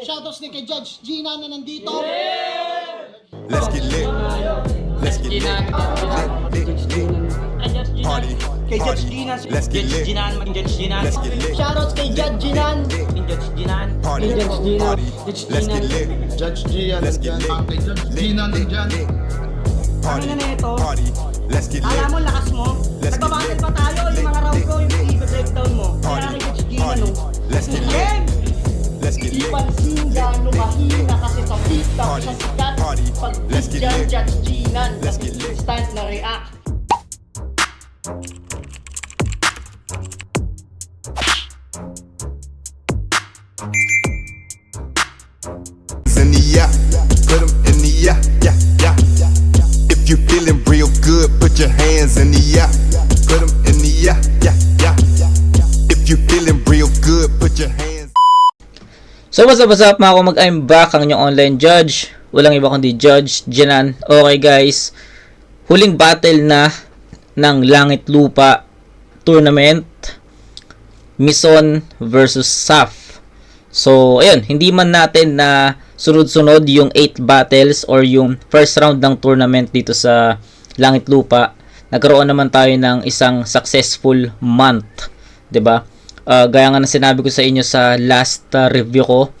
Shoutouts din kay Judge Gina na nandito. Let's get lit. Let's get lit. Party. Kay Judge Gina. Let's get lit. Let's get lit. Shoutouts kay Judge Ginan. Party. Party. Let's get lit. Judge Gian, Let's get lit. Gina nandyan. Party. Ano na ito? Party. Let's get lit. Alam mo, lakas mo. Let's get Nagbabattle lit. pa tayo. Yung mga round ko, yung i-breakdown mo. Kaya Party. kay Judge Gina, Party. no? Let's get lit. Game! Let's get Di lit. pansin gano'ng mahina kasi sa TikTok Party. sa sikat. Party. Pag Let's get dyan, lit. Judge Ginan. Let's get lit. Instant na react. In the yeah, put 'em in the yeah, yeah, yeah. If you feeling real good, put your hands in the yeah, put 'em in the yeah, yeah, yeah. If you feeling real good, put your hands. So what's up mga kumag, I'm back, ang inyong online judge. Walang iba kundi Judge Ginan. Okay guys, huling battle na ng Langit Lupa tournament, Mison versus Saf. So ayun, hindi man natin na sunod-sunod yung 8 battles or yung first round ng tournament dito sa Langit Lupa. Nagkaroon naman tayo ng isang successful month, 'di ba? Gaya nga na sinabi ko sa inyo sa last review ko,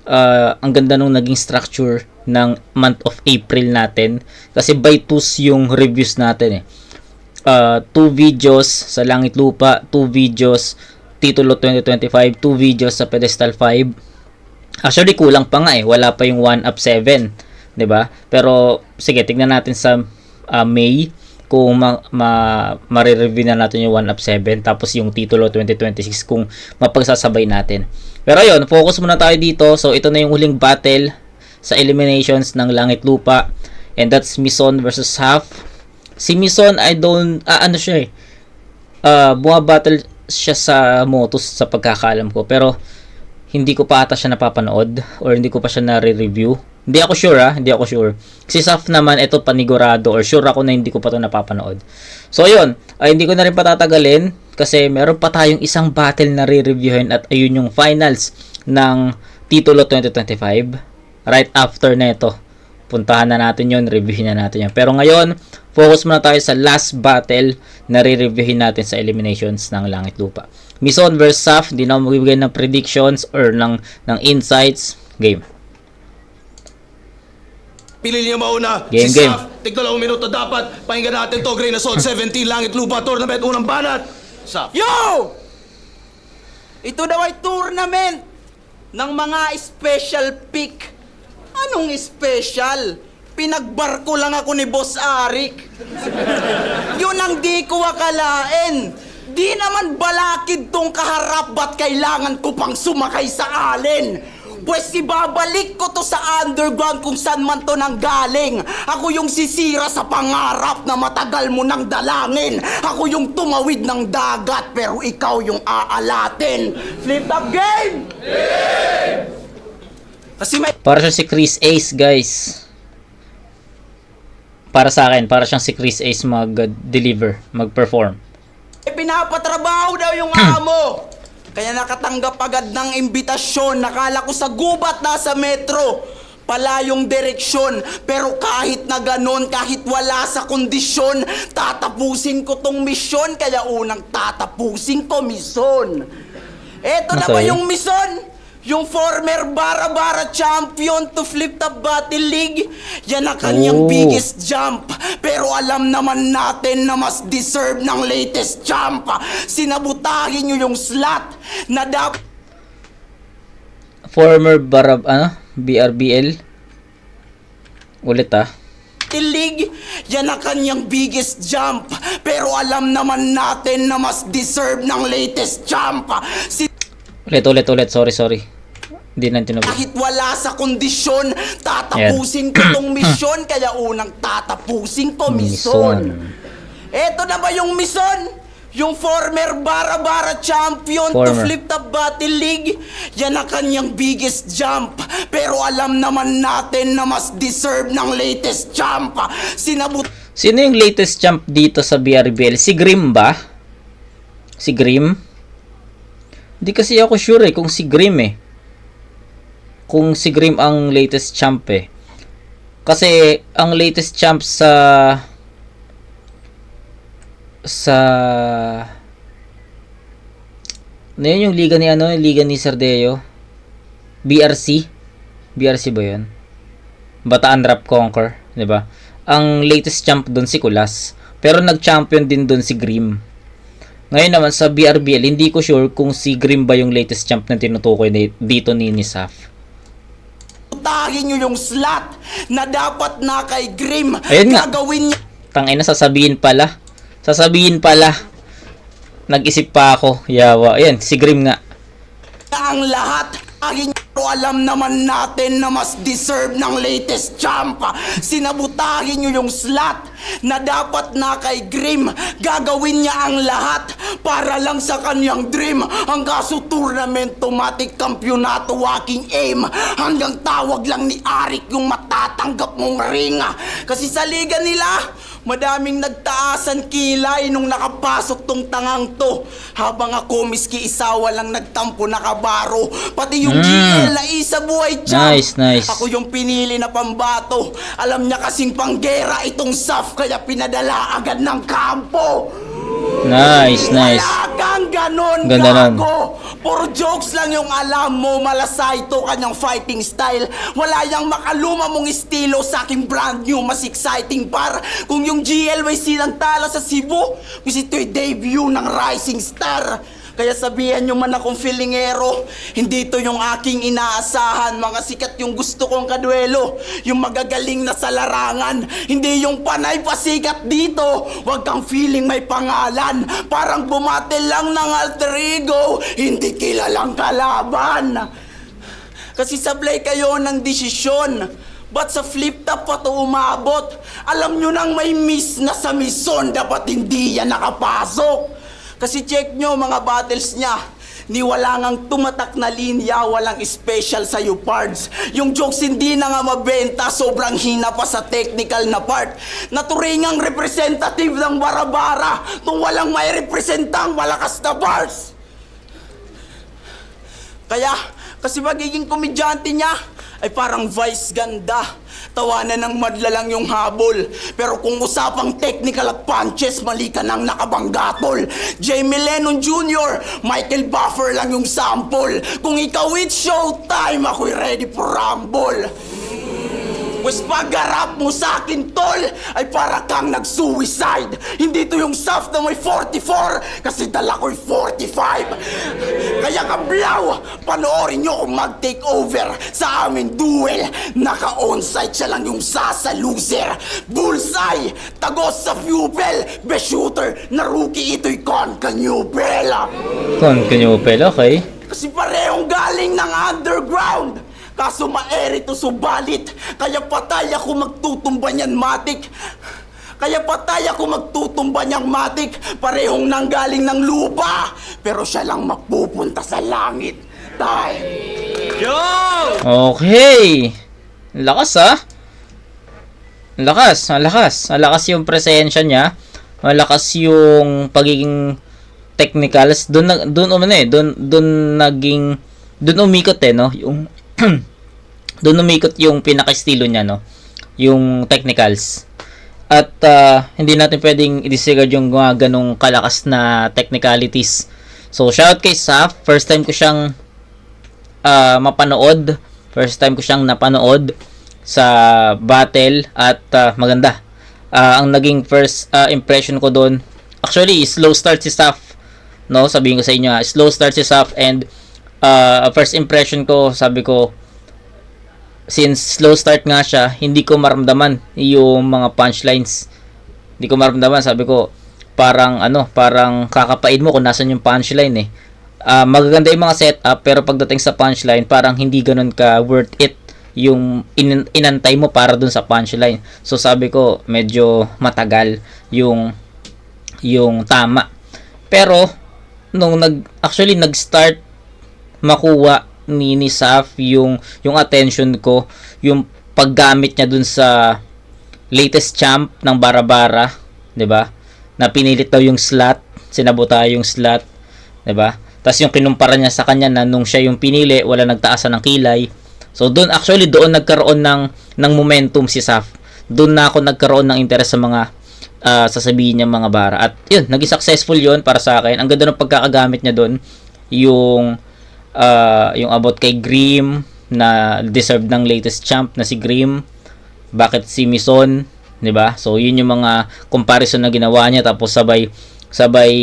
ang ganda nung naging structure ng month of April natin kasi by twos yung reviews natin 2 videos sa Langit Lupa, 2 videos Titulo 2025, 2 videos sa Pedestal 5. Actually kulang pa nga wala pa yung 1 up 7, 'di ba? Pero sige, tignan natin sa May kung ma-review na natin yung 1 up 7 tapos yung Titulo 2026 kung mapagsasabay natin. Pero ayun, focus muna tayo dito. So ito na yung huling battle sa eliminations ng Langit Lupa, and that's Mison versus Saf. Si Mison, I don't bumabattle siya sa Motus sa pagkakaalam ko, pero hindi ko pa ata siya napapanood or hindi ko pa siya nare-review. Hindi ako sure. Si Saf naman, ito panigurado or sure ako na hindi ko pa ito napapanood. So ayun, hindi ko na rin patatagalin kasi meron pa tayong isang battle na re-reviewin at ayun yung finals ng Titulo 2025. Right after neto, puntahan na natin yun, reviewin na natin yun. Pero ngayon, focus muna tayo sa last battle na re-reviewin natin sa eliminations ng Langit Lupa. Mison vs Saf, hindi na ako magbibigay ng predictions or ng insights. Game. Pili niya mauna, Game, si game. Saf, tig-2 minuto dapat. Pakinggan natin to, Grain Assault 17, Langit Lupa Tournament, unang banat. Saf. Yo! Ito daw ay tournament ng mga special pick. Anong special? Pinagbarko lang ako ni Boss Arik. Yun ang di ko akalain. Di naman balakid tong kaharap, ba't kailangan ko pang sumakay sa alin? Pwes ibabalik ko to sa underground kung saan man to nanggaling. Ako yung sisira sa pangarap na matagal mo nang dalangin. Ako yung tumawid ng dagat pero ikaw yung aalatin. Flip top game! Kasi may Para siyang si Chris Ace, guys. Para sa akin, para siyang si Chris Ace mag-deliver, mag-perform. pinapatrabaho daw yung amo. Kaya nakatanggap agad ng imbitasyon. Nakala ko sa gubat nasa metro. Pala yung direksyon. Pero kahit na ganon, kahit wala sa kondisyon, tatapusin ko tong misyon. Kaya unang tatapusin ko misyon. Eto na ba Okay. yung misyon? Yung former Bara-Bara champion to Flip Top Battle League. Yan ang kanyang Oh. biggest jump. Pero alam naman natin na mas deserve ng latest jump. Sinabutahin nyo yung slot na dapat Former BRBL. Ulit League, yan ang kanyang biggest jump. Pero alam naman natin na mas deserve ng latest jump. Ulit. Sorry. Hindi na tinuloy. Kahit wala sa kondisyon, tatapusin ko tong misyon. Kaya unang tatapusin ko misyon. Eto na ba yung misyon? Yung former Bara-Bara champion to Former. Flip Top Battle League. Yan ang kanyang biggest jump. Pero alam naman natin na mas deserve ng latest jump. Sino yung latest jump dito sa BRBL? Si Grim ba? Si Grim? Hindi kasi ako sure kung si Grim kung si Grim ang latest champ eh. Kasi ang latest champ sa ano yun yung liga ni liga ni Sardeo? BRC ba yun? Bataan Rap Conquer, 'di ba? Ang latest champ doon si Kulas, pero nag-champion din doon si Grim. Ngayon naman sa BRBL, hindi ko sure kung si Grim ba yung latest champ na tinutukoy dito ni Nisaf. Utahin nyo yung slot na dapat na kay Grim. Ayun nga. Gagawin niya Tangina, sasabihin pala. Nag-isip pa ako. Yawa. Ayan, si Grim nga. ang lahat. Pero alam naman natin na mas deserve ng latest champ. Sinabutahin nyo yung slot na dapat na kay Grim. Gagawin niya ang lahat para lang sa kanyang dream. Ang kaso tournament, automatic kampyonato, walking aim. Hanggang tawag lang ni Arik yung matatanggap mong ring. Kasi sa liga nila, madaming nagtaasan kilay nung nakapasok tong tangang to. Habang ako miski isawa lang nagtampo nakabaro. Pati yung GL na isa buhay champ. Nice. Ako yung pinili na pambato. Alam niya kasing panggera itong Saf, kaya pinadala agad ng kampo. Nice. Wala kang ganon, Ganda nun. gago. Puro jokes lang yung alam mo. Malasay to kanyang fighting style. Wala yang makaluma mong estilo sa aking brand new, mas exciting par. Kung yung GL may sinantala sa Cebu, kasi ito'y debut ng rising star. Kaya sabihan nyo man akong feelingero, hindi to yung aking inaasahan. Mga sikat yung gusto kong kadwelo, yung magagaling na sa larangan. Hindi yung panay pasikat dito, wag kang feeling may pangalan. Parang bumatil lang ng alter ego, hindi kilalang kalaban. Kasi sablay kayo ng desisyon, ba't sa flip top pa to umabot? Alam nyo nang may miss na sa mission, dapat hindi yan nakapasok. Kasi check nyo mga battles niya, ni wala ngang tumatak na linya, walang special sa parts. Yung jokes hindi na nga mabenta, sobrang hina pa sa technical na part. Naturingang representative ng Bara-Bara, kung walang may representang malakas na bars. Kaya, kasi magiging komedyante niya, ay parang vice ganda. Tawanan ng madla lang yung habol. Pero kung usapang technical at punches, mali ka nang nakabanggatol. Jamie Lennon Jr., Michael Buffer lang yung sample. Kung ikaw it's showtime, ako'y ready for rumble. Pwes pag-harap mo sa akin, tol, ay para kang nag-suicide. Hindi to yung soft na may 44, kasi dala ko'y 45. Kaya kablaw, panoorin nyo kung mag-take over sa aming duel. Naka-onsite siya lang yung sasa loser. Bullseye, tagos sa pupil. Best shooter na rookie, ito'y Con Canyubel. Okay. Kasi parehong galing ng underground. Kaso maeri to subalit. Kaya patay ako magtutumba niyan matik. Parehong nanggaling ng lupa. Pero siya lang mapupunta sa langit. Tay. Okay. Lakas Ang lakas yung presensya niya. Malakas yung pagiging technicals. Doon umikot no? Doon umikot yung pinaka-estilo niya, no? Yung technicals. At hindi natin pwedeng i-disregard yung mga ganong kalakas na technicalities. So, shout kay Saf. First time ko siyang mapanood. First time ko siyang napanood sa battle. At maganda. Ang naging first impression ko doon, actually, slow start si Saf. No? Sabihin ko sa inyo, slow start si Saf. And first impression ko, sabi ko, since slow start nga siya, hindi ko maramdaman yung mga punchlines. Hindi ko maramdaman, sabi ko, parang kakapain mo kung nasan yung punchline eh. Magaganda yung mga setup, pero pagdating sa punchline, parang hindi ganun ka worth it yung inantay mo para dun sa punchline. So sabi ko, medyo matagal yung tama. Pero nung nag-start makuha ni Saf yung attention ko, yung paggamit niya dun sa latest champ ng Bara-Bara, 'di ba? Na pinilit daw yung slot, sinabuta yung slot, 'di ba? Tapos yung kinumpara niya sa kanya na nung siya yung pinili, wala nagtaasan ng kilay. So doon nagkaroon ng momentum si SAF. Doon na ako nagkaroon ng interest sa mga sasabihin niya mga bara. At yun, naging successful yun para sa akin. Ang ganda ng pagkakagamit niya doon, yung about kay Grim na deserve ng latest champ na si Grim. Bakit si Mison, 'di ba? So yun yung mga comparison na ginawa niya, tapos sabay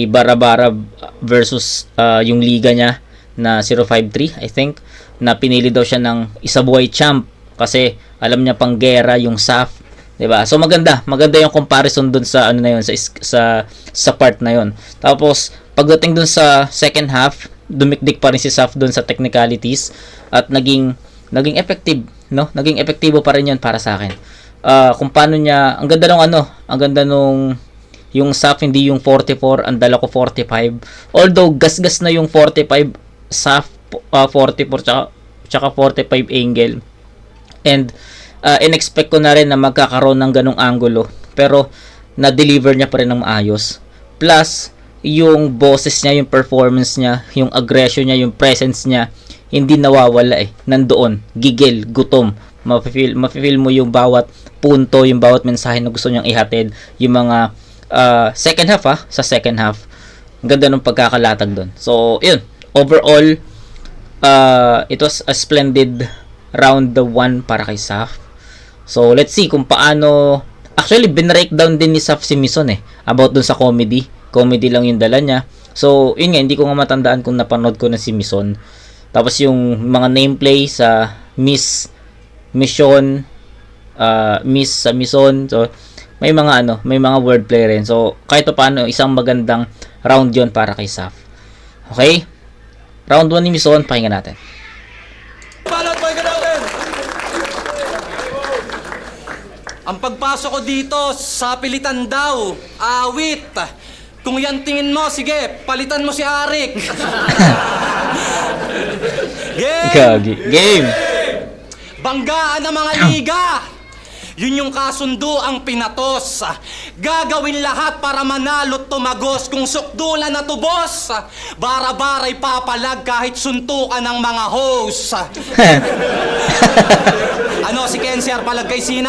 bara-bara versus yung liga niya na 053, I think, na pinili daw siya ng isabuhay champ kasi alam niya pang gera yung SAF, 'di ba? So maganda yung comparison dun sa ano na yun, sa part na yun. Tapos pagdating dun sa second half, dumikdik pa rin si SAF dun sa technicalities at naging effective, no? Naging epektibo pa rin yun para sa akin. Kung paano niya, ang ganda nung yung SAF hindi yung 44, ang dala ko 45. Although gasgas na yung 45 SAF, 44 tsaka 45 angle. And in-expect ko na rin na magkakaroon ng ganong angulo, pero na-deliver niya pa rin ng maayos. Plus yung boses niya, yung performance niya, yung aggression niya, yung presence niya, hindi nawawala nandoon, gigil, gutom. Mafe-feel mo yung bawat punto, yung bawat mensahe na gusto niyang ihatid. Yung mga second half sa second half. Ang ganda ng pagkakalatag doon. So, yun. Overall, it was a splendid round 1 para kay SAF. So, let's see kung paano. Actually, binreakdown din ni SAF si Mison about dun sa comedy. Comedy lang yung dala niya. So, yun nga, hindi ko nga matandaan kung napanood ko na si Mison. Tapos yung mga nameplay sa Miss Mission, Miss sa Mison. So, may mga wordplay rin. So, kahit paano, isang magandang round yon para kay SAF. Okay? Round 1 ni Mison, pakinggan natin. Palad, boy, natin! Ang pagpasok ko dito, sa pilitan daw, awit. Kung yan tingin mo, sige, palitan mo si Arik. Game! Banggaan ng mga liga! Yun yung kasundo ang pinatos. Gagawin lahat para manalo't tumagos. Kung sukdulan na tubos, bara-baray papalag kahit suntukan ng mga host. Ano, si Kenser palag kay C9?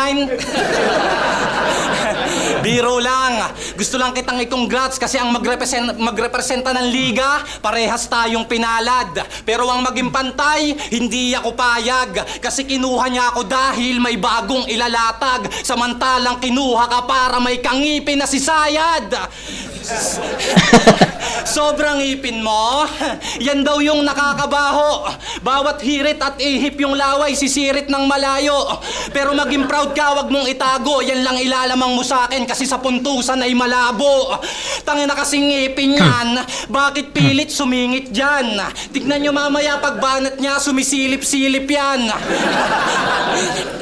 Biro lang. Gusto lang kitang i-congrats kasi ang magrepresenta ng liga, parehas tayong pinalad. Pero ang maging pantay, hindi ako payag. Kasi kinuha niya ako dahil may bagong ilalatag. Samantalang kinuha ka para may kangipin na si Sayad. Sobrang ipin mo. Yan daw yung nakakabaho. Bawat hirit at ihip yung laway, sisirit ng malayo. Pero maging proud ka, wag mong itago. Yan lang ilalamang mo sa akin kasi sa puntusan ay malabo. Tangina kasing ipin yan. Bakit pilit sumingit dyan? Tignan nyo mamaya pagbanat niya, sumisilip-silip yan.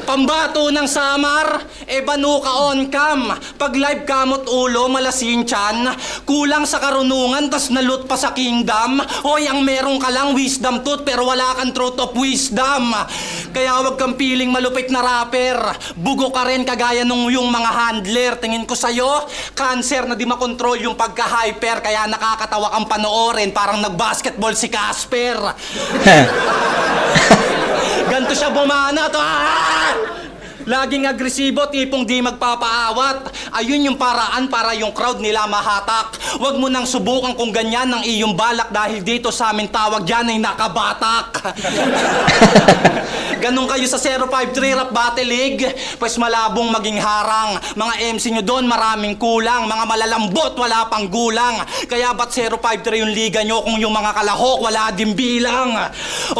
Pambato ng Samar, banu ka on cam. Pag live kamot ulo, malasin tiyan. Kulang sa karunungan, tas nalut pa sa kingdom. Hoy, ang meron ka lang wisdom tooth, pero wala kang truth of wisdom. Kaya wag kang piling malupit na rapper. Bugo ka rin kagaya nung yung mga handler. Tingin ko sa'yo, cancer na di makontrol yung pagka-hyper. Kaya nakakatawa kang panoorin, parang nag-basketball si Casper. Ganto siya bumana to. Laging agresibo, tipong di magpapaawat. Ayun yung paraan para yung crowd nila mahatak. Huwag mo nang subukan kung ganyan ang iyong balak dahil dito sa amin tawag dyan ay nakabatak. Ganun kayo sa 053 Rap Battle League, pues malabong maging harang. Mga MC nyo doon maraming kulang, mga malalambot wala pang gulang. Kaya ba't 053 yung liga nyo kung yung mga kalahok wala din bilang?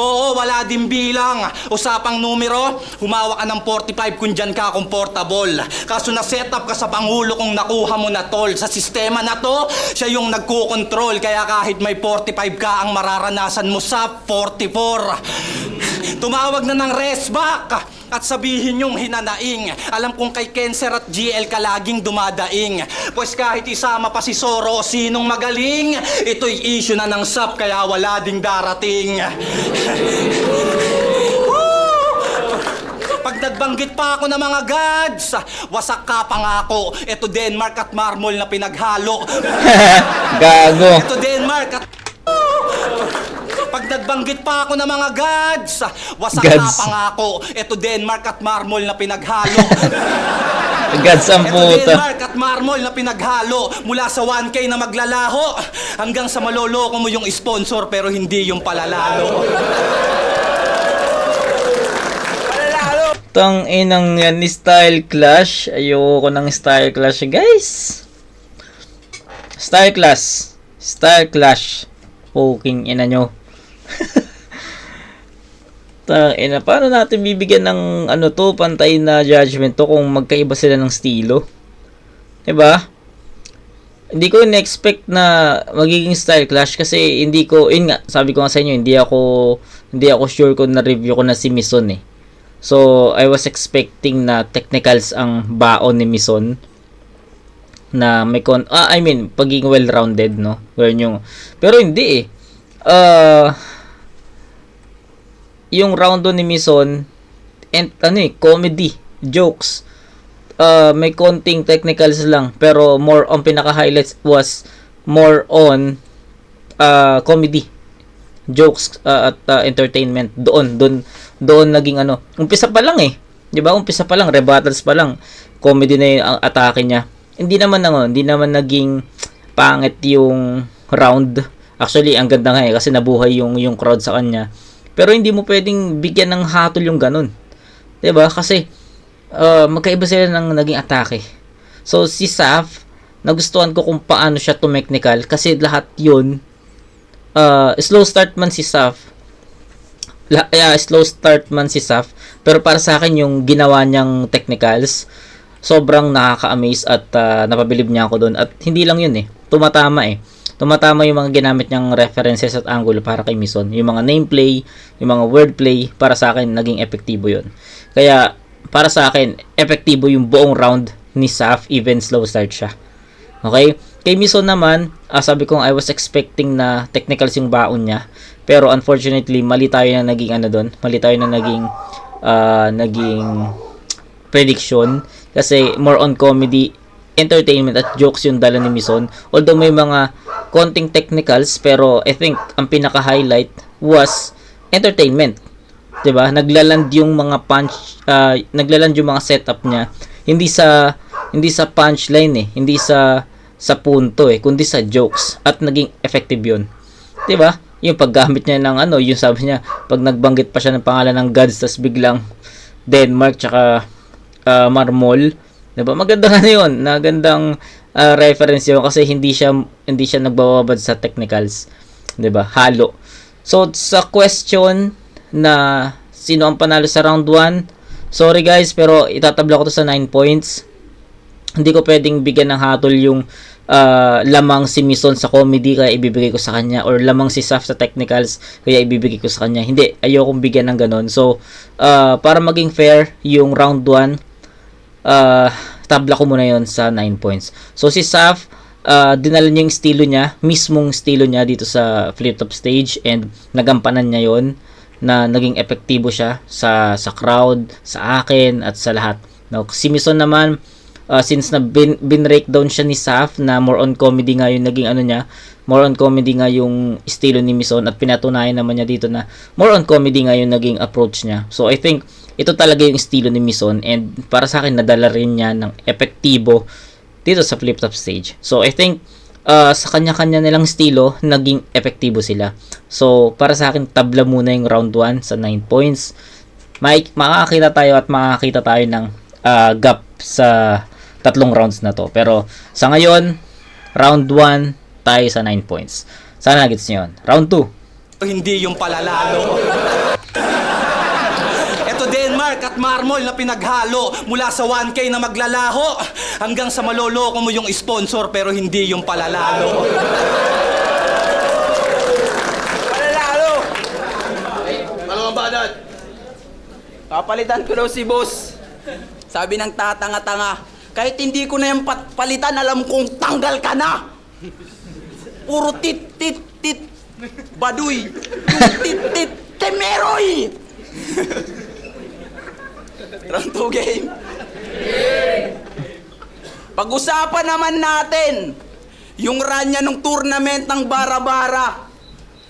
Oo, wala din bilang. Usapang numero, humawak ka ng 45 kung dyan ka comfortable. Kaso na set up ka sa Pangulo kung nakuha mo na tol. Sa sistema na to, siya yung nagkukontrol. Kaya kahit may 45 ka, ang mararanasan mo sa 44. Tumawag na ng resback at sabihin yung hinanaing. Alam kong kay Kenser at GL ka laging dumadaing. Pues kahit isama pa si Soro o sinong magaling, ito'y issue na ng SAP kaya wala ding darating. Pag nagbanggit pa ako ng mga gods, wasak ka pa nga ako. Ito Denmark at marmol na pinaghalo. Gago. Ito Denmark at... Pag nagbanggit pa ako ng mga gods, wasak Gods. na pangako. Ito Denmark at marmol na pinaghalo. Gods ang Ito puta. Denmark at marmol na pinaghalo. Mula sa 1K na maglalaho hanggang sa maloloko mo yung sponsor pero hindi yung palalalo. Tang inang yan ni Style Clash. Ayoko ng Style Clash, guys. Style Clash. Style Clash. Poking ina nyo. Tang ina, paano natin bibigyan ng ano to, pantay na judgment to kung magkaiba sila ng estilo? 'Di ba? Hindi ko na-expect na magiging Style Clash kasi hindi ko, yun nga, sabi ko nga sa inyo, hindi ako sure kung na-review ko na si Mison eh. So, I was expecting na technicals ang baon ni Mison na may pagiging well-rounded, no? Pero hindi eh. Yung round ni Mison and comedy, jokes. May konting technicals lang pero more on pinaka-highlights was more on comedy, jokes at entertainment. Doon naging umpisa pa lang 'di ba? Umpisa pa lang, rebuttals pa lang, comedy na yung atake niya. Hindi naman naging pangit yung round. Actually, ang ganda nga kasi nabuhay yung crowd sa kanya. Pero hindi mo pwedeng bigyan ng hatol yung ganun. 'Di ba? Kasi magkaiba sila ng naging atake. So si Saf, nagustuhan ko kung paano siya technical kasi lahat 'yun slow start man si Saf. Slow start man si Saf, pero para sa akin yung ginawa niyang technicals sobrang nakaka-amaze at napabilib niya ako doon. At hindi lang yun tumatama yung mga ginamit niyang references at angle para kay Mison, yung mga nameplay, yung mga wordplay. Para sa akin naging epektibo yun. Kaya para sa akin epektibo yung buong round ni Saf, even slow start siya. Okay? Kay Mison naman, sabi ko I was expecting na technicals yung baon niya. Pero unfortunately, mali tayo na naging mali tayo na naging prediction. Kasi more on comedy, entertainment at jokes yung dala ni Mison. Although may mga konting technicals, pero I think ang pinaka-highlight was entertainment. 'Di ba? Naglaland yung mga naglaland yung mga setup niya. Hindi sa punchline hindi sa punto kundi sa jokes, at naging effective 'yun. 'Di ba? Yung paggamit niya ng yung sabi niya, pag nagbanggit pa siya ng pangalan ng gods, tas biglang Denmark tsaka marmol, 'di ba? Maganda na 'yon, nagandang reference 'yon kasi hindi siya nagbababad sa technicals, 'di ba? Halo. So sa question na sino ang panalo sa round 1, sorry guys, pero itatabla ko to sa 9 points. Hindi ko pwedeng bigyan ng hatol yung lamang si Mison sa comedy kaya ibibigay ko sa kanya, or lamang si Saf sa technicals kaya ibibigay ko sa kanya. Hindi, ayokong bigyan ng ganon. So para maging fair yung round 1, tabla ko muna yon sa 9 points. So si Saf, dinala niya yung estilo niya, mismong estilo niya dito sa flip top stage, and nagampanan niya yon na naging epektibo siya sa crowd, sa akin at sa lahat. No, si Mison naman, since na bin-breakdown siya ni Saf na more on comedy nga yung naging more on comedy nga yung estilo ni Mison, at pinatunayan naman niya dito na more on comedy nga yung naging approach niya. So I think ito talaga yung estilo ni Mison, and para sa akin nadala rin niya ng epektibo dito sa flip top stage. So I think sa kanya-kanya nilang estilo naging epektibo sila. So para sa akin tabla muna yung round 1 sa 9 points. Makakakita tayo ng gap sa tatlong rounds na to. Pero sa ngayon, round 1 tayo sa 9 points. Sana nagets nyo yun. Round 2. Hindi yung palalalo. Ito Denmark at marmol na pinaghalo. Mula sa 1K na maglalaho hanggang sa maloloko mo yung sponsor pero hindi yung palalalo. Palalalo! Dalawang banat. Papalitan ko daw si boss. Sabi ng tatanga-tanga, kahit hindi ko na yung palitan, alam kong tanggal ka na. Puro tit, baduy. Yung tit, temeroy. Round 2 game. Pag-usapan naman natin yung run niya ng tournament ng bara-bara.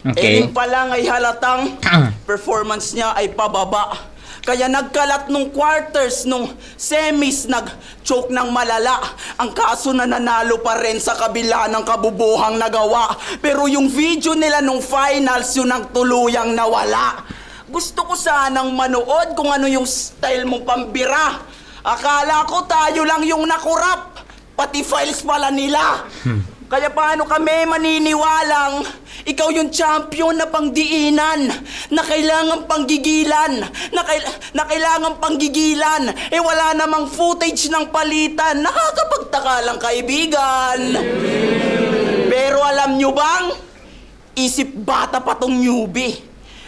Okay. Yun pa lang ay halatang performance niya ay pababa. Kaya nagkalat nung quarters, nung semis, nag-choke ng malala. Ang kaso na nanalo pa rin sa kabila ng kabubuhang nagawa. Pero yung video nila nung finals, yun ang tuluyang nawala. Gusto ko sanang manood kung ano yung style mong pambira. Akala ko tayo lang yung nakurap. Pati files pala nila. Kaya paano kami maniniwalang ikaw yung champion na pangdiinan, na kailangan panggigilan, na kailangan panggigilan, wala namang footage ng palitan, nakakapagtaka lang kaibigan. Pero alam nyo bang, isip bata pa tong newbie.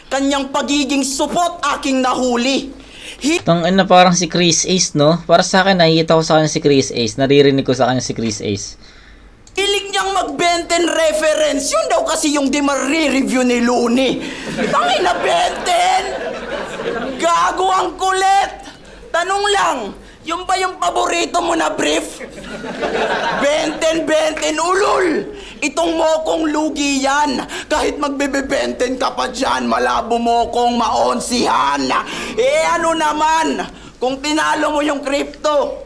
Kanyang pagiging supot aking nahuli. Tang ina, parang si Chris Ace, no? Para sa akin, nakikita ko sa kanya si Chris Ace. Naririnig ko sa kanya si Chris Ace. Hilig niyang mag-Benten reference. Yun daw kasi yung di marire-review ni Looney. Tangin na Benten! Gago ang kulit! Tanong lang, yung ba yung paborito mo na brief? Benten, ulul! Itong mokong lugi yan. Kahit magbebebenten ka pa dyan, malabo mo kong maonsihan. Ano naman, kung tinalo mo yung crypto,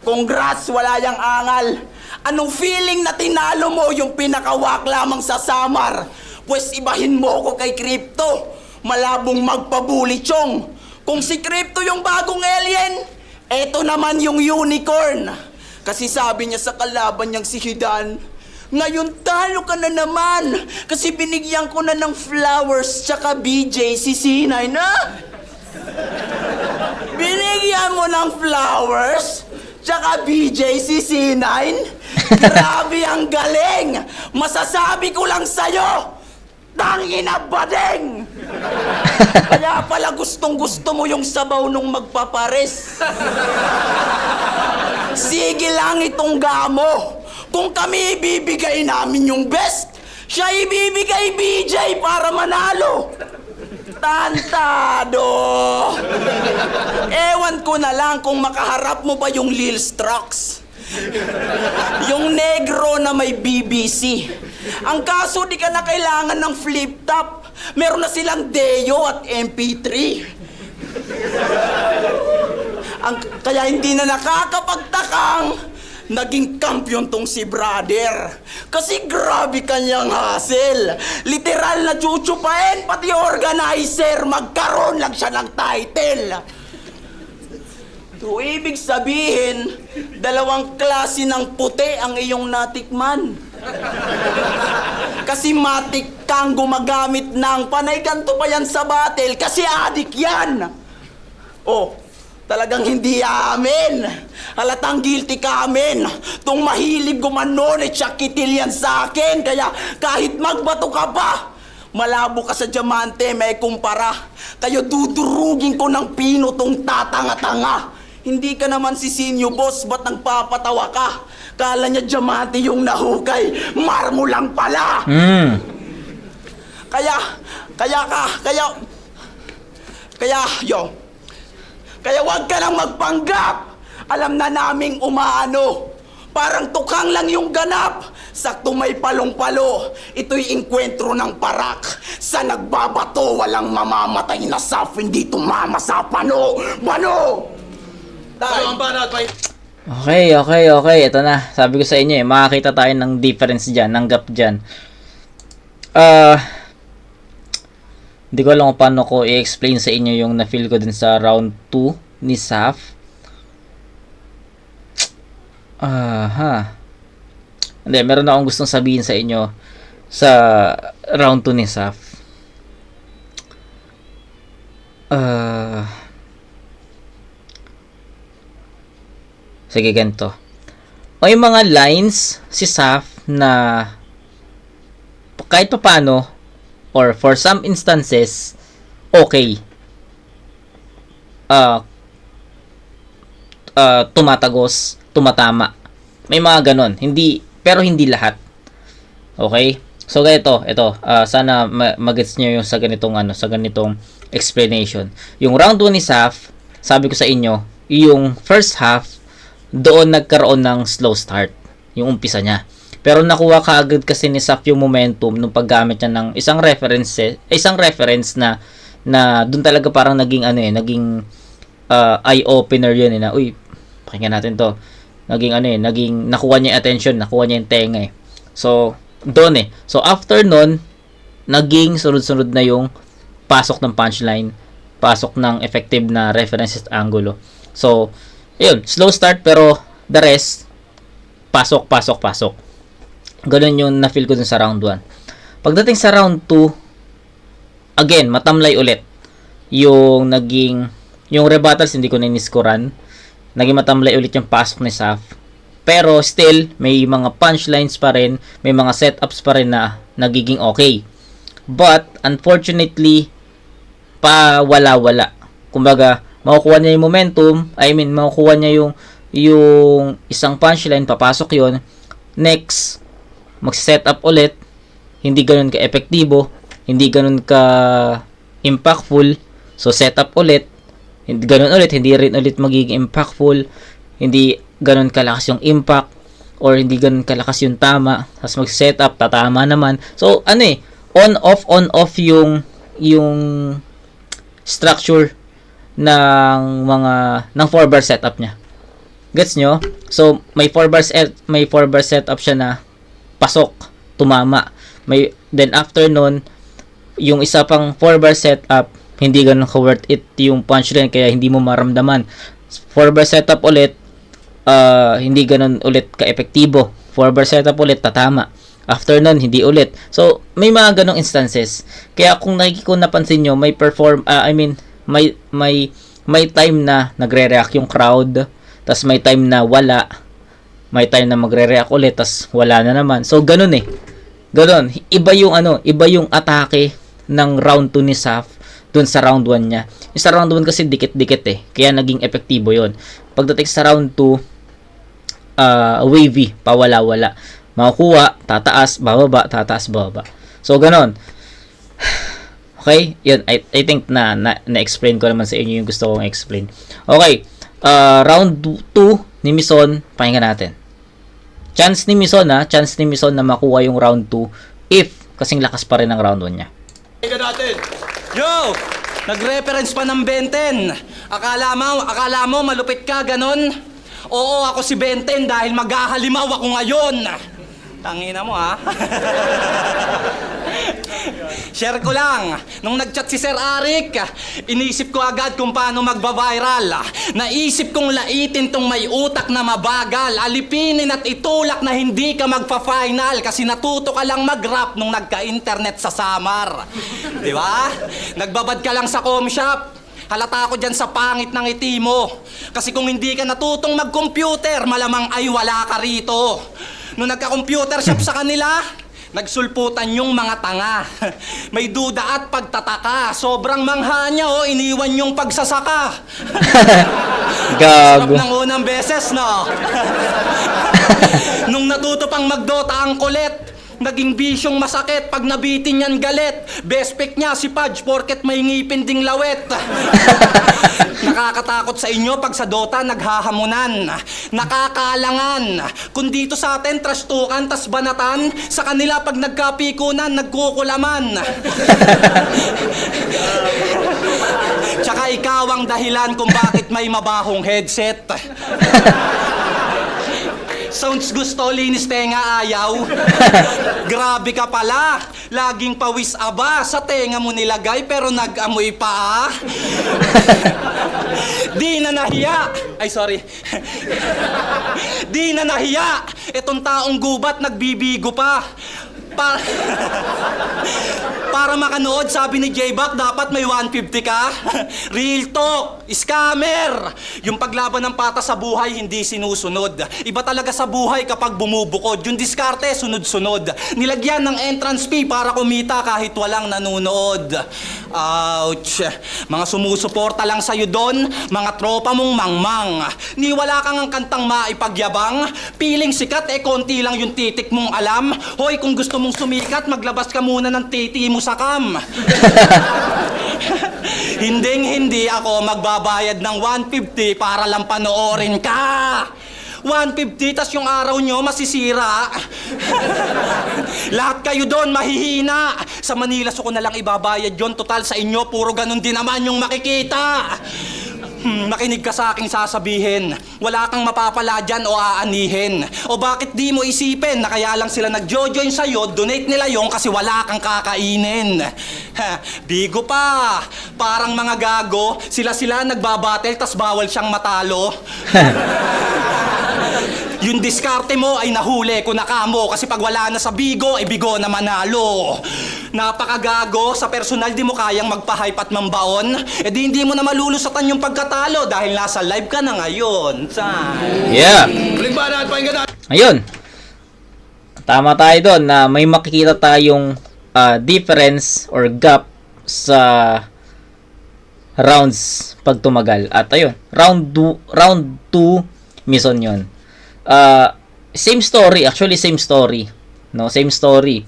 congrats, wala yang angal. Anong feeling na tinalo mo yung pinakawak lamang sa Samar? Pues ibahin mo ko kay Crypto. Malabong magpabuli, Chong. Kung si Crypto yung bagong alien, eto naman yung unicorn. Kasi sabi niya sa kalaban niyang si Hidan, ngayon talo ka na naman kasi binigyan ko na ng flowers tsaka BJ si Sinay na. Binigyan mo ng flowers tsaka BJ si C9? Grabe ang galing! Masasabi ko lang sa'yo, tangina badeng! Kaya pala gustong-gusto mo yung sabaw nung magpapares. Sige lang itong gamo. Kung kami ibibigay namin yung best, siya ibibigay BJ para manalo. Tantado! Ewan ko na lang kung makaharap mo ba yung Lil Strux. Yung negro na may BBC. Ang kaso di ka na kailangan ng flip top. Meron na silang Deo at MP3. Kaya hindi na nakakapagtakang naging kampiyon tong si brother. Kasi grabe kanyang hassle. Literal na chuchupain, pati organizer, magkaroon lang siya ng title. So, ibig sabihin, dalawang klase ng puti ang iyong natikman. Kasi matik kang gumagamit ng panay ganto pa yan sa battle kasi adik yan. Oh, talagang hindi amin. Halatang guilty ka amin. Tung mahilig gumanon kitil yan sa akin. Kaya kahit magbato ka pa, malabo ka sa diamante, may kumpara. Kayo dudurugin ko ng pino tong tatanga-tanga. Hindi ka naman si Sinyo Boss, ba't nagpapatawa ka? Kala niya diamante yung nahukay, marmo lang pala. Kaya wag ka nang magpanggap. Alam na naming umaano. Parang tukhang lang yung ganap. Sakto may palong-palo. Ito'y inkwentro ng parak. Sa nagbabato, walang mamamatay na saf. Hindi tumama sa pano. Bano! Ano ang banat? Okay. Ito na. Sabi ko sa inyo makakita tayo ng difference dyan, ng gap dyan. Hindi ko alam kung paano ko i-explain sa inyo yung na-feel ko din sa round 2 ni Saf. Hindi, meron akong gustong sabihin sa inyo sa round 2 ni Saf. Sige, ganito. May mga lines si Saf na kahit pa paano or for some instances okay, tumatagos, tumatama. May mga ganon. Pero hindi lahat. Okay? So, ito, sana magets nyo yung sa ganitong explanation. Yung round 2 ni Saf, sabi ko sa inyo, yung first half, doon nagkaroon ng slow start. Yung umpisa niya. Pero nakuha kaagad kasi ni Saf yung momentum nung paggamit niya ng isang reference na doon talaga parang naging naging eye opener yun na uy, pakinggan natin to. Naging nakuha niya yung attention, nakuha niya yung tenga eh. So doon So after nun, naging sunod-sunod na yung pasok ng punchline, pasok ng effective na references at angulo. So yun, slow start pero the rest pasok. Ganun yung na-feel ko dun sa round 1. Pagdating sa round 2, again, matamlay ulit. Yung rebuttals, hindi ko na-niscoran. Naging matamlay ulit yung pasok ni Saf. Pero still, may mga punchlines pa rin, may mga setups pa rin na nagiging okay. But, unfortunately, wala. Kumbaga, makukuha niya yung momentum, makukuha niya yung isang punchline, papasok yon. Next, mag-set up ulit, hindi ganun ka-epektibo, hindi ganun ka-impactful, so set up ulit, hindi rin ulit magiging impactful, hindi ganun kalakas yung impact, or hindi ganun kalakas yung tama, tapos mag-set up, tatama naman. So, on-off yung structure ng 4-bar setup niya. Gets nyo? So, may 4-bar setup siya na pasok, tumama. Then after nun, yung isa pang 4-bar setup, hindi ganun ka-worth it yung punchline, kaya hindi mo maramdaman. 4-bar setup ulit, hindi ganun ulit ka-epektibo. 4-bar setup ulit, tatama. After nun, hindi ulit. So, may mga ganong instances. Kaya kung napansin nyo, may time na nagre-react yung crowd, tas may time na wala, may time na magre-react ulit, tas wala na naman. So, ganun Ganun. Iba yung atake ng round 2 ni Saf dun sa round 1 niya. Yung sa round 1 kasi dikit-dikit Kaya naging epektibo yon. Pagdating sa round 2, wavy, pawala-wala. Makukuha, tataas, bababa, tataas, bababa. So, ganun. Okay? Yun, I think na-explain ko naman sa inyo yung gusto kong explain. Okay. Round 2 ni Mison, pakinggan natin. Chance ni Mison na makuha yung round 2 if kasing lakas pa rin ang round 1 niya. Pakinggan natin. Yo! Nag-reference pa ng Benten. Akala mo malupit ka, ganon? Oo, ako si Benten dahil maghahalimaw ako ngayon. Tangina mo, ha? Share ko lang, nung nag-chat si Sir Arik, inisip ko agad kung paano magba-viral. Naisip kong laitin tong may utak na mabagal, alipinin at itulak na hindi ka magpa-final kasi natuto ka lang mag-rap nung nagka-internet sa Samar. Di ba? Nagbabad ka lang sa com shop. Halata ako dyan sa pangit ng ngiti mo. Kasi kung hindi ka natutong mag-computer, malamang ay wala ka rito. Nung nagka-computer shop sa kanila, nagsulputan yung mga tanga. May duda at pagtataka. Sobrang mangha niya, iniwan yung pagsasaka. Gago. Sarap ng unang beses, no? Nung natuto pang magdota ang kulit, naging bisyong masakit pag nabitin yan galit. Best pick niya si Pudge porket may ngipin ding lawet. Nakakatakot sa inyo pag sa Dota naghahamunan. Nakakaalangan. Kung dito sa atin trastukan tas banatan, sa kanila pag nagkapikunan nagkukulaman. Tsaka ikaw ang dahilan kung bakit may mabahong headset. Sounds gusto, linis tenga ayaw. Grabe ka pala. Laging pawis aba. Sa tenga mo nilagay pero nag-amoy pa. Di na nahiya. Ay, sorry. Di na nahiya. Itong taong gubat nagbibigo pa. Para makanood, sabi ni J-Back, dapat may 150 ka. Real talk, scammer. Yung paglaban ng pata sa buhay, hindi sinusunod. Iba talaga sa buhay kapag bumubukod. Yung diskarte, sunod-sunod. Nilagyan ng entrance fee para kumita kahit walang nanonood. Ouch. Mga sumusuporta lang sa'yo doon, mga tropa mong mangmang. Ni wala kang ang kantang maipagyabang. Piling sikat, konti lang yung titik mong alam. Hoy, kung gusto mong sumikat, maglabas ka muna ng titi mo sa cam. Hindi ako magbabayad ng 150 para lang panoorin ka. 150, tas yung araw nyo masisira. Lahat kayo doon mahihina. Sa Manila so ko na lang ibabayad yon. Total sa inyo, puro ganun din naman yung makikita. Makinig ka sa aking sasabihin. Wala kang mapapala dyan o aanihin. O bakit di mo isipin na kaya lang sila nag-join sa'yo, donate nila yon kasi wala kang kakainin. Bigo pa. Parang mga gago, sila nagbabattle tas bawal siyang matalo. Yung diskarte mo ay nahuli ko na kamo kasi pag wala na sa bigo, ay bigo na manalo. Napakagago, sa personal di mo kayang magpa-hype at mambaon, eh di hindi mo na malulusatan yung pagkatalo dahil nasa live ka na ngayon. Yeah. Huling banat, pakinggan natin. Ayun. Tama tayo doon na may makikita tayong difference or gap sa rounds pag tumagal. At ayun, round 2 Mison yun. Same story, actually same story. No, same story.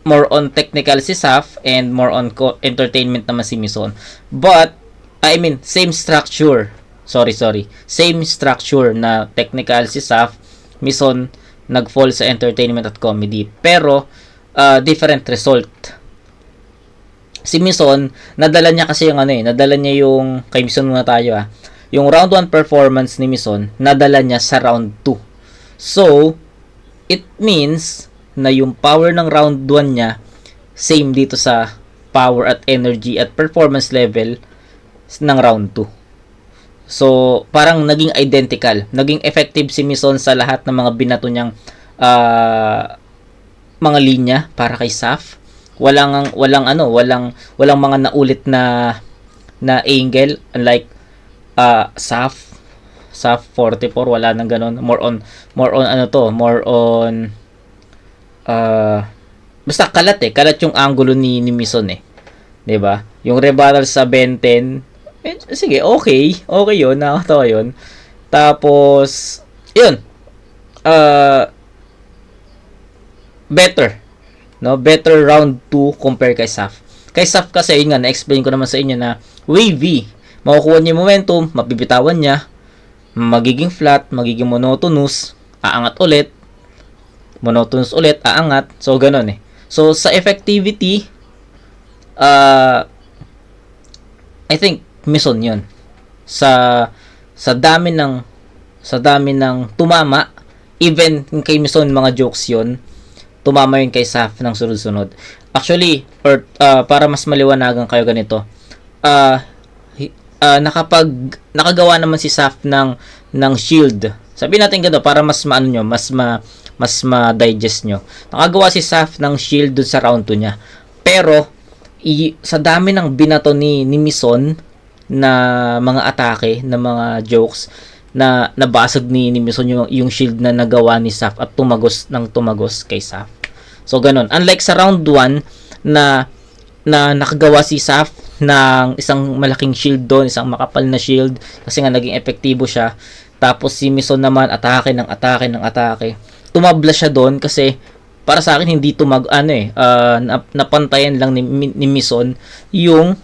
More on technical si Saf and more on entertainment naman si Mison. But I mean, same structure. Sorry. Same structure na technical si Saf, Mison nag-fall sa entertainment at comedy. Pero different result. Si Mison, nadala niya kasi yung nadala niya yung kay Mison muna tayo Yung round 1 performance ni Mison, nadala niya sa round 2. So, it means na yung power ng round 1 niya, same dito sa power at energy at performance level ng round 2. So, parang naging identical. Naging effective si Mison sa lahat ng mga binato niyang mga linya para kay Saf. Walang mga naulit na angle, unlike Saf 44, wala nang ganun. More on basta kalat yung angulo ni Mison 'di ba? Yung rebuttal sa Ben 10, sige, okay yun, nakakatawa yun. Tapos yun, better round 2 compare kay Saf. Kay Saf kasi, yun nga, na-explain ko naman sa inyo na wavy. Makukuha niya yung momentum, mabibitawan niya, magiging flat, magiging monotonous, aangat ulit, monotonous ulit, aangat. So, ganun So, sa effectivity, I think, Mison yun. Sa dami ng tumama, even kay Mison, mga jokes yun, tumama yun kay Saf ng sunod-sunod. Actually, or para mas maliwanagan kayo ganito, nakagawa naman si Saf ng shield. Sabihin natin ganito para mas maano nyo, mas ma-digest nyo. Nakagawa si Saf ng shield dun sa round 2 niya. Pero sa dami ng binato ni Mison na mga atake, na mga jokes, na nabasag ni Mison yung shield na nagawa ni Saf at tumagos kay Saf. So ganun. Unlike sa round 1 na nakagawa si Saf ng isang malaking shield doon, isang makapal na shield kasi nga naging epektibo siya. Tapos si Mison naman atake. Tumabla siya doon kasi para sa akin hindi napantayan lang ni Mison yung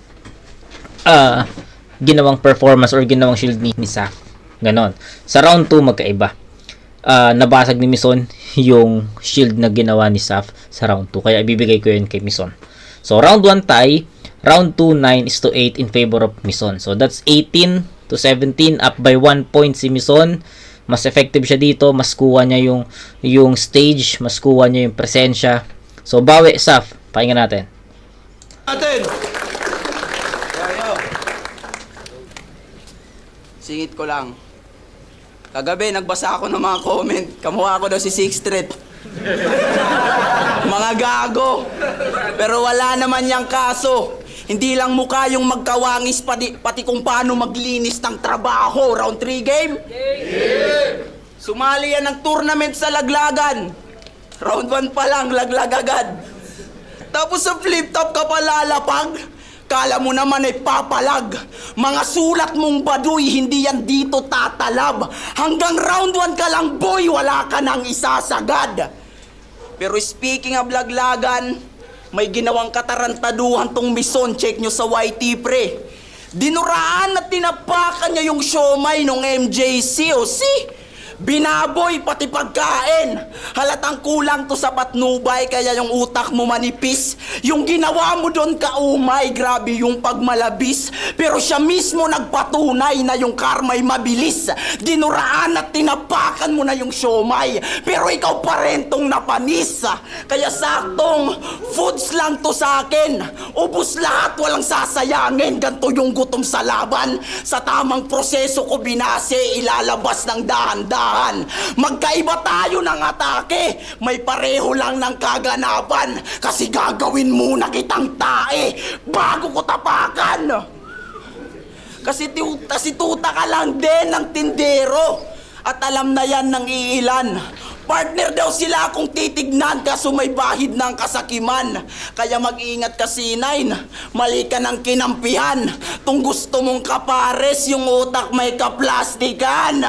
ginawang performance or ginawang shield ni Saf. Ganon. Sa round 2 magkaiba. Nabasag ni Mison yung shield na ginawa ni Saf sa round 2. Kaya ibibigay ko yun kay Mison. So round 1 tie, round 2 9-8 in favor of Mison. So that's 18-17, up by 1 point si Mison. Mas effective siya dito, mas kuha niya yung stage, mas kuha niya yung presensya. So bawi Saf, pakinggan natin. Singit ko lang. Kagabi, nagbasa ako ng mga comment. Kamukha ko daw si Sixth Street. Mga gago. Pero wala naman yang kaso. Hindi lang mukha yung magkawangis, pati kung paano maglinis ng trabaho. Round 3 game? Yeah. Sumali yan ng tournament sa Laglagan. Round 1 pa lang, laglag agad. Tapos sa flip top ka pa lalapag. Kala mo naman ay papalag. Mga sulat mong baduy, hindi yan dito tatalab. Hanggang round 1 ka lang, boy, wala ka nang isasagad. Pero speaking of Laglagan, may ginawang katarantaduhan tong Mison. Check nyo sa YT, pre. Dinuraan at tinapakan niya yung siomay nung MJC, o binaboy pati pagkain. Halatang kulang to sa patnubay, kaya yung utak mo manipis. Yung ginawa mo doon kaumay, grabe yung pagmalabis. Pero siya mismo nagpatunay na yung karma'y mabilis. Dinuraan at tinapakan mo na yung siomay, pero ikaw pa rin tong napanis. Kaya saktong foods lang to sa akin. Ubus lahat, walang sasayangin. Ganto yung gutom sa laban. Sa tamang proseso ko binase, ilalabas ng dahan-dahan. Magkaiba tayo ng atake, may pareho lang ng kaganapan. Kasi gagawin muna kitang tae bago ko tapakan. Kasi tuta ka lang din ng tindero, at alam na yan ng iilan. Partner daw sila kung titignan, kaso may bahid ng kasakiman. Kaya mag-ingat ka, C9, mali ka ng kinampihan. Tung gusto mong kapares, yung utak may kaplastikan.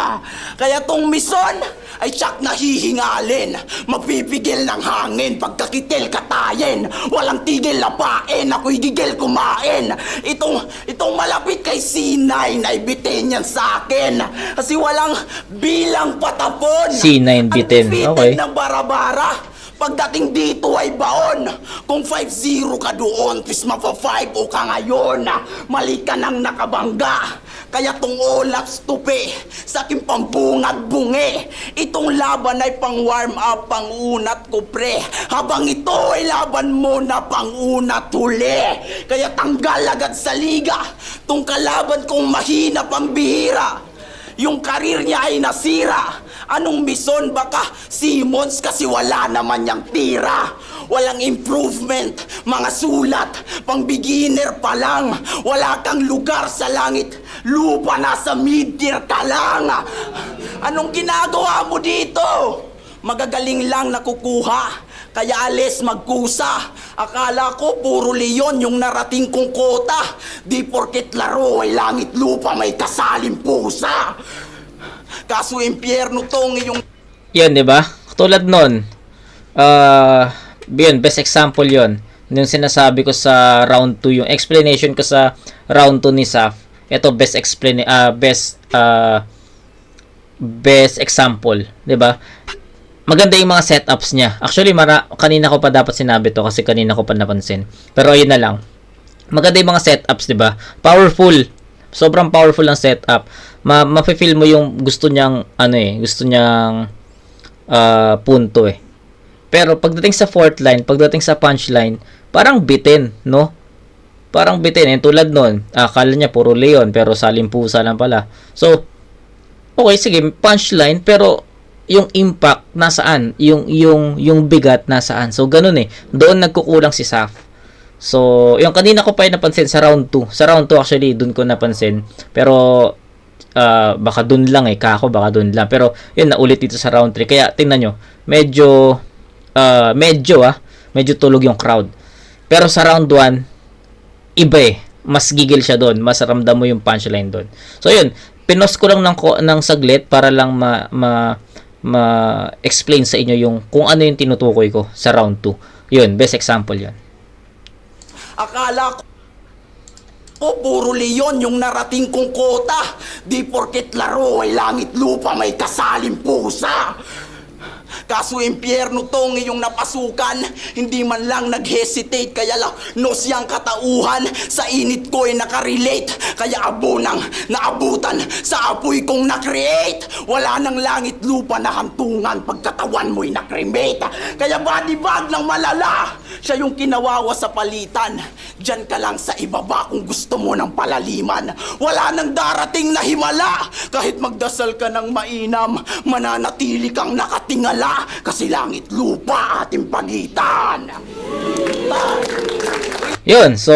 Kaya tong mison ay tsak na hihingalin. Mapipigil ng hangin, pagkakitil katayin. Walang tigil lapain, ako'y gigil kumain. Itong malapit kay C9 ay bitin yan sa akin. Kasi walang bilang patapon. C9 bitin. Okay. Na bara-bara. Pagdating dito ay baon. Kung 5-0 ka doon, please mapa-5 o ka ngayon. Mali ka nang nakabangga. Kaya tong olaps tupi, sa aking pambungad bungi. Itong laban ay pang warm up, pang unat ko pre. Habang ito ay laban mo na pang unat huli. Kaya tanggal agad sa liga. Tong kalaban kong mahina pambihira. Yung karir niya ay nasira. Anong mison, baka Simmons, kasi wala naman niyang tira. Walang improvement, mga sulat, pang beginner pa lang. Wala kang lugar sa langit, lupa, nasa mid-tier ka lang. Anong ginagawa mo dito? Magagaling lang nakukuha, kaya alis magkusa. Akala ko puro leon yung narating kong kota. Di porket laro ay langit lupa, may kasaling pusa. Kaso impyerno tong iyong... Yan, di ba? Tulad nun, yun, best example yun. Yung sinasabi ko sa round 2, yung explanation ko sa round 2 ni Saf. Ito, best example, di ba? Maganda yung mga setups niya. Actually, kanina ko pa dapat sinabi to kasi kanina ko pa napansin. Pero ayun na lang. Maganda yung mga setups, di ba? Powerful. Sobrang powerful ang setup. Mafe-feel mo yung gusto niyang punto eh. Pero pagdating sa fourth line, pagdating sa punchline, parang bitin, no? Parang bitin. Eh, tulad nun, akala niya puro leon, pero salimpusa lang pala. So, okay, sige, punchline, pero yung impact nasaan? Yung bigat nasaan? So, ganun eh. Doon nagkukulang si Saf. So, yung kanina ko pa yung napansin sa round 2. Sa round 2 actually, doon ko napansin. Pero, baka doon lang eh. Baka doon lang. Pero, yun, naulit dito sa round 3. Kaya, tingnan nyo. Medyo tulog yung crowd. Pero sa round 1, iba eh. Mas gigil siya doon. Mas ramdam mo yung punchline doon. So, yun. Pinost ko lang ng saglit para lang ma-explain sa inyo yung kung ano yung tinutukoy ko sa round 2. Yun, best example yun. Akala ko puro leon yung narating kong kota. Di porket laro ay langit lupa, may kasaling pusa. Kaso impyerno tong iyong napasukan. Hindi man lang nag-hesitate, kaya lang nosyang katauhan. Sa init ko ay nakarelate, kaya abunang naabutan sa apoy kong na-create. Wala nang langit lupa na hantungan, pagkatawan mo'y na-cremate. Kaya body bag ng malala, siya yung kinawawa sa palitan. Diyan ka lang sa ibaba kung gusto mo ng palaliman. Wala nang darating na himala. Kahit magdasal ka ng mainam, mananatili kang nakatingala. Kasi langit lupa ating pagitan. Yun, so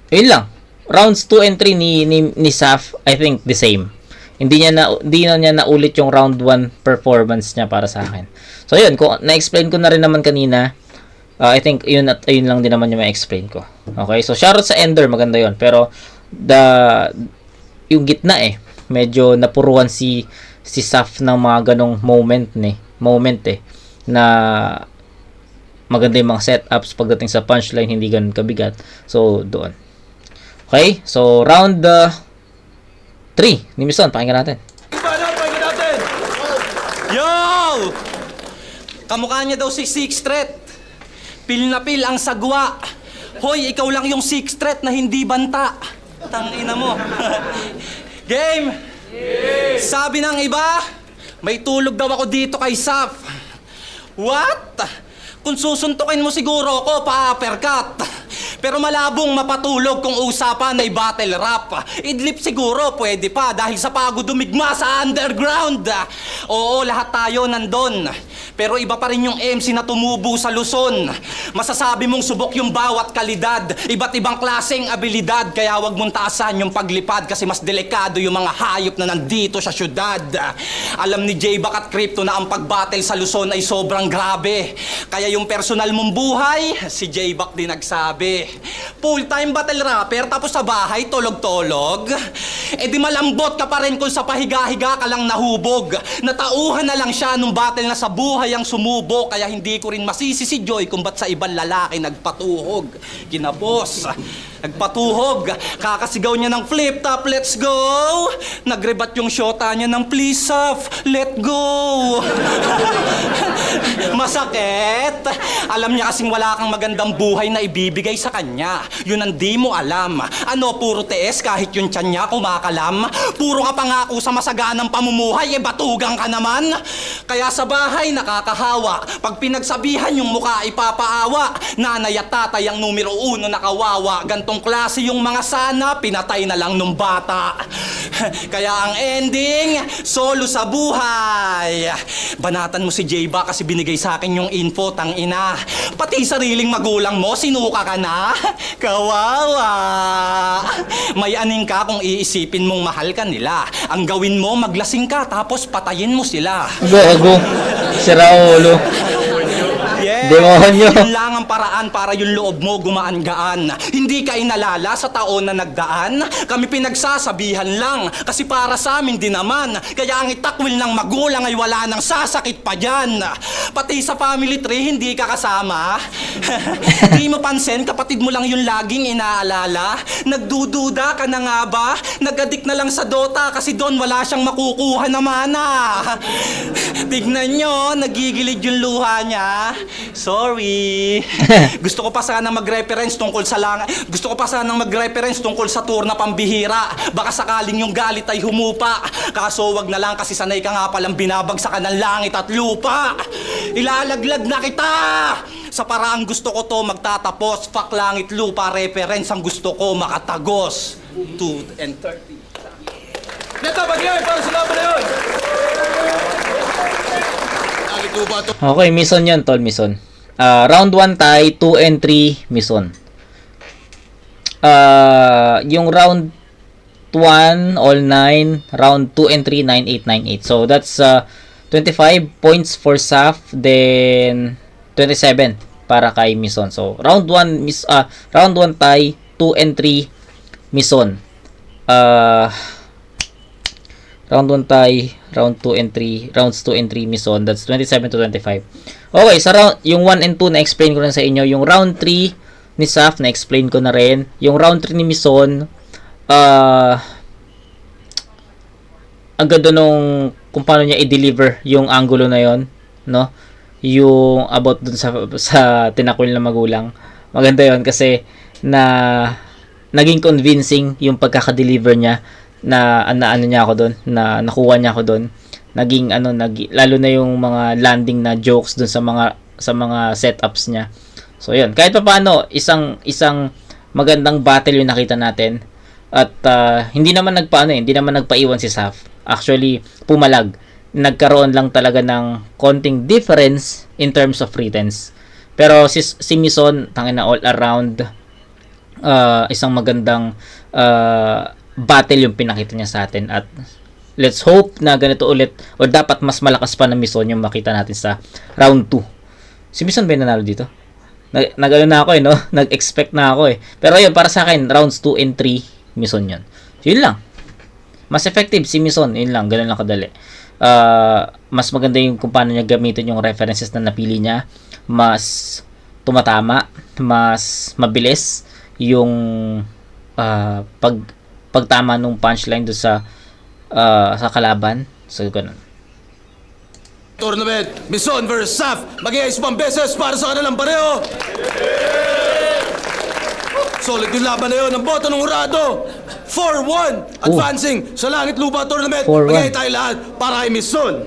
yun lang. Rounds 2 and 3 ni Saf, I think the same. Hindi na niya naulit yung round 1 performance niya para sa akin. So yun, kung na-explain ko na rin naman kanina, I think yun lang din naman yung ma-explain ko. Okay, so shoutout sa Ender, maganda yun. Pero yung gitna eh, medyo napuruan si Saf ng mga ganong moment eh, na maganda yung mga setups pagdating sa punchline, hindi ganun kabigat. So doon. Okay, so round 3 ni Mison, pakinggan natin. Banat, pakinggan natin! Yo! Kamukha niya daw si Sixth Threat. Pil na pil ang sagwa. Hoy, ikaw lang yung Sixth Threat na hindi banta. Tangina mo. Game! Sabi ng iba, may tulog daw ako dito kay Saf. What? Kung susuntukin mo siguro ako, pa-uppercut. Pero malabong mapatulog kung usapan ay battle rap. Idlip siguro, pwede pa dahil sa pagod dumigma sa underground. Oo, lahat tayo nandun. Pero iba pa rin yung MC na tumubo sa Luzon. Masasabi mong subok yung bawat kalidad. Iba't ibang klaseng abilidad. Kaya wag mong taasan yung paglipad kasi mas delikado yung mga hayop na nandito sa syudad. Alam ni J-Back at Crypto na ang pagbattle sa Luzon ay sobrang grabe. Kaya yung personal mong buhay, si J-Back din nagsabi. Full-time battle rapper tapos sa bahay tulog-tulog? E di malambot ka pa rin kung sa pahiga-higa ka lang nahubog. Natauhan na lang siya nung battle na sa buhay ang sumubo. Kaya hindi ko rin masisi si Joy kung ba't sa ibang lalaki nagpatuhog. Kinabos, nagpatuhog. Kakasigaw niya ng flip top, let's go. Nagrebat yung shota niya ng please off, let go. Masakit. Alam niya kasing wala kang magandang buhay na ibibigay sa kanya. Yun ang di mo alam. Ano, puro tees kahit yung tiyan niya kumakalam? Puro ka pangako sa masaganang pamumuhay, e batugang ka naman. Kaya sa bahay nakakahawa. Pag pinagsabihan yung mukha ipapaawa. Nanay at tatay ang numero 1 nakawawa. Gantong klase yung mga sana, pinatay na lang nung bata. Kaya ang ending, solo sa buhay. Banatan mo si J-Ba kasi binigay sa akin yung info, tang ina. Pati sariling magulang mo, sinuka ka na? Kawawa. May aning ka kung iisipin mong mahal ka nila. Ang gawin mo, maglasing ka tapos patayin mo sila. Gago. Si Raulo. Yeah. Demonyo. Yun lang ang paraan para yung loob mo gumaan-gaan. Hindi ka inalala sa taon na nagdaan. Kami pinagsasabihan lang kasi para sa amin din naman. Kaya ang itakwil ng magulang ay wala nang sasakit pa dyan. Pati sa family tree hindi ka kasama. Di mo pansin kapatid mo lang yung laging inaalala. Nagdududa ka na nga ba? Nag-addict na lang sa Dota kasi doon wala siyang makukuha na mana. Tignan nyo, nagigilid yung luha niya. Sorry. Gusto ko pa sana mag-reference tungkol sa Gusto ko pa sana mag-reference tungkol sa tour na pambihira. Baka sakaling yung galit ay humupa. Kaso wag na lang kasi sanay ka nga palang binabagsakan ng langit at lupa. Ilalaglag na kita! Sa paraang gusto ko to magtatapos. Fuck langit lupa reference ang gusto ko makatagos. 2 and 30. Neto, bagay! Para sa laban na yun! Langit lupa to. Okay, Mison yun, tol, Mison. Round 1 tie, 2 and 3, Mison. Yung round 1, all 9. Round 2 and 3, 9, 8, 9, 8. So, that's 25 points for Saf, then 27 para kay Mison. So, round 1 tie, 2 and 3, Mison. Round 1 tie, round 2 and 3, rounds 2 and 3 Mison. That's 27 to 25. Okay, sa round, yung 1 and 2 na-explain ko na sa inyo. Yung round 3 ni Saf, na-explain ko na rin. Yung round 3 ni Mison, ang ganda nung kung paano niya i-deliver yung angulo na yon, no? Yung about dun sa tinakwil na magulang. Maganda yon kasi naging convincing yung pagkaka-deliver niya na ano niya ako doon, na nakuha niya ako doon. Naging lalo na yung mga landing na jokes doon sa mga setups niya. So yun, kahit pa paano isang magandang battle yung nakita natin. At hindi naman nagpaiwan si Saf. Actually, pumalag. Nagkaroon lang talaga ng konting difference in terms of pretense. Pero si Mison, tangina all around isang magandang battle yung pinakita niya sa atin, at let's hope na ganito ulit o dapat mas malakas pa na Mison yung makita natin sa round 2. Si Mison ba yung nanalo dito? Nag-ano na ako no? Nag-expect na ako Pero yun, para sa akin, rounds 2 and 3, Mison yun. So, yun lang. Mas effective si Mison, yun lang, ganun lang kadali. Mas maganda yung kung paano niya gamitin yung references na napili niya. Mas tumatama, mas mabilis yung pagtama nung punchline doon sa kalaban. So ganun. Tournament, Mison versus Saf. Mag-iayos pang beses para sa kanilang pareho. Solid yung laban na yun. Ang boto ng Hurado. 4-1. Advancing sa Langit Lupa Tournament. 4-1. Mag-iayos tayo lahat para kay Mison.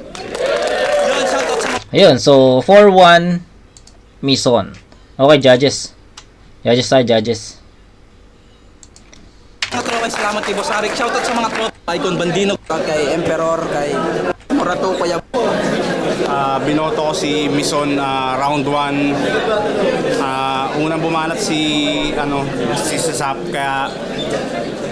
Yun, shoutout sa Ayun, so 4-1 Mison. Okay, judges. Judges. mga tropa. Salamat kay Boss Arik. Shoutout sa mga tropa. Icon Bandino. Kay Emperor, kay Murato, Kuya. Binoto ko si Mison round 1. Unang bumanat si Sasap, kaya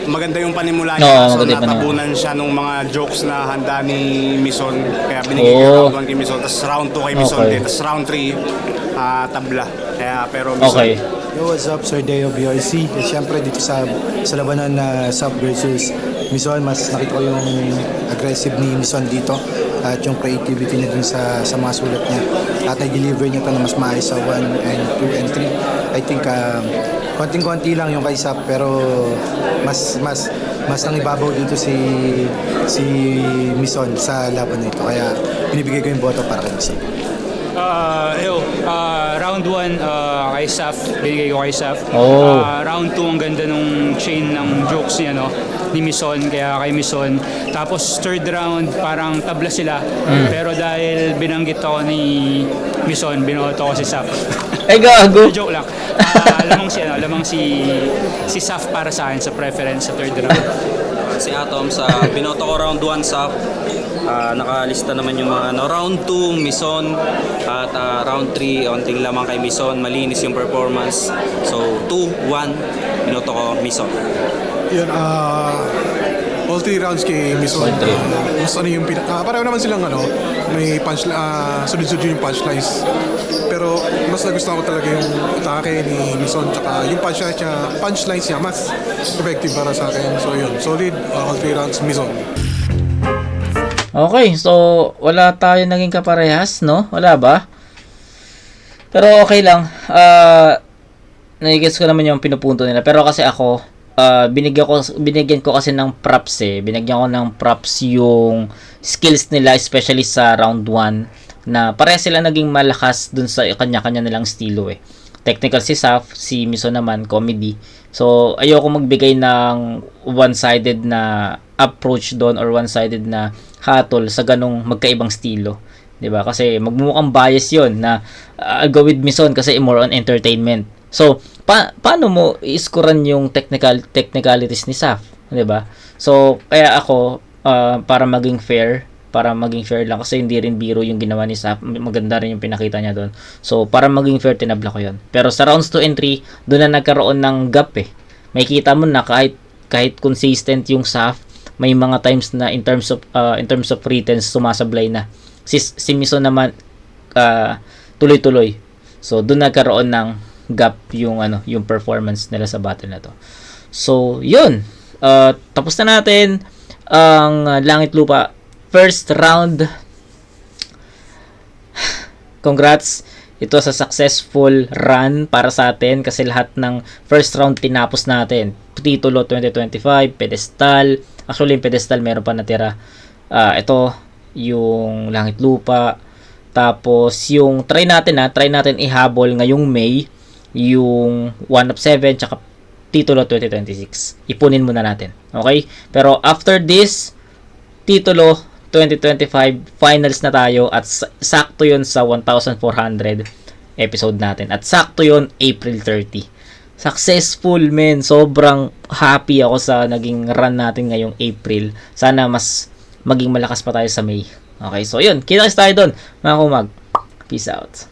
maganda yung panimula niya. Oo, So maganda yung natabunan siya nung mga jokes na handa ni Mison, kaya binigay ko round 1 kay Mison, tapos round 2 kay Mison Okay. din, tapos round 3 tabla. Kaya pero Mison. Okay. Yo, what's up, Sir Deo BRC? At syempre dito sa labanan na Sub versus Mison, mas nakita ko yung aggressive ni Mison dito at yung creativity niya dun sa mga sulat niya. At nag-deliver niya ito na mas maayos sa 1 and 2 and 3. I think konting-konti lang yung kay Sub, pero mas nangibabaw dito si Mison sa laban na ito. Kaya binibigay ko yung boto para kay Mison. Round 1 kay Saf, binigay ko kay Saf. Oh. Round 2 ang ganda nung chain ng jokes niya, no, ni Mison, kaya kay Mison. Tapos third round parang tabla sila, pero dahil binanggit ako ni Mison, binoto ko si Saf. Ay, gago. Joke lang. Lamang si Saf para sa akin sa preference sa third round. Si Atom sa binoto ko round 1 sa nakalista naman yung mga round 2 Mison at round 3 onting lamang kay Mison, malinis yung performance. So 2-1 binoto ko Mison. Yun, all 3 rounds kay Mison. Mas yung pareho naman silang may sunod-sunod yung punchlines. Pero mas nagustuhan ko talaga yung atake ni Mison, tsaka yung punchlines niya mas effective para sa akin. So yun, solid, all 3 rounds Mison. Okay, so wala tayo naging kaparehas, no? Wala ba? Pero okay lang. Nagigets ko naman yung pinupunto nila. Pero kasi ako, binigyan ko kasi ng props eh. Binigyan ko ng props yung skills nila, especially sa round 1, na pareha sila naging malakas dun sa kanya-kanya nilang estilo eh. Technical si Saf, si Mison naman, comedy. So, ayoko magbigay ng one-sided na approach doon or one-sided na hatol sa ganong magkaibang estilo. 'Di ba? Kasi magmumukhang bias 'yon na I'll go with Mison kasi more on entertainment. So, paano mo i-scorean yung technicalities ni Saf, 'di ba? So, kaya ako para maging fair lang kasi hindi rin biro yung ginawa ni Saf. Maganda rin yung pinakita niya doon. So, para maging fair, tinabla ko 'yon. Pero sa rounds 2 and 3, doon na nagkaroon ng gap eh. Makikita mo na kahit consistent yung Saf, may mga times na in terms of written sumasablay na. Si Mison naman tuloy-tuloy. So doon nagkaroon ng gap yung performance nila sa battle na to. So yun. Tapos na natin ang Langit Lupa first round. Congrats. Ito sa successful run para sa atin kasi lahat ng first round tinapos natin. Titulo 2025, pedestal. Actually, yung pedestal meron pa natira. Ito, yung Langit Lupa. Tapos, yung try natin ihabol ngayong May, yung 1 of 7, tsaka titulo 2026. Ipunin muna natin. Okay? Pero after this, titulo 2025, finals na tayo at sakto yun sa 1,400 episode natin. At sakto yun, April 30. Successful, men. Sobrang happy ako sa naging run natin ngayong April. Sana mas maging malakas pa tayo sa May. Okay, so yun. Kita-kits tayo doon, mga kumag. Peace out.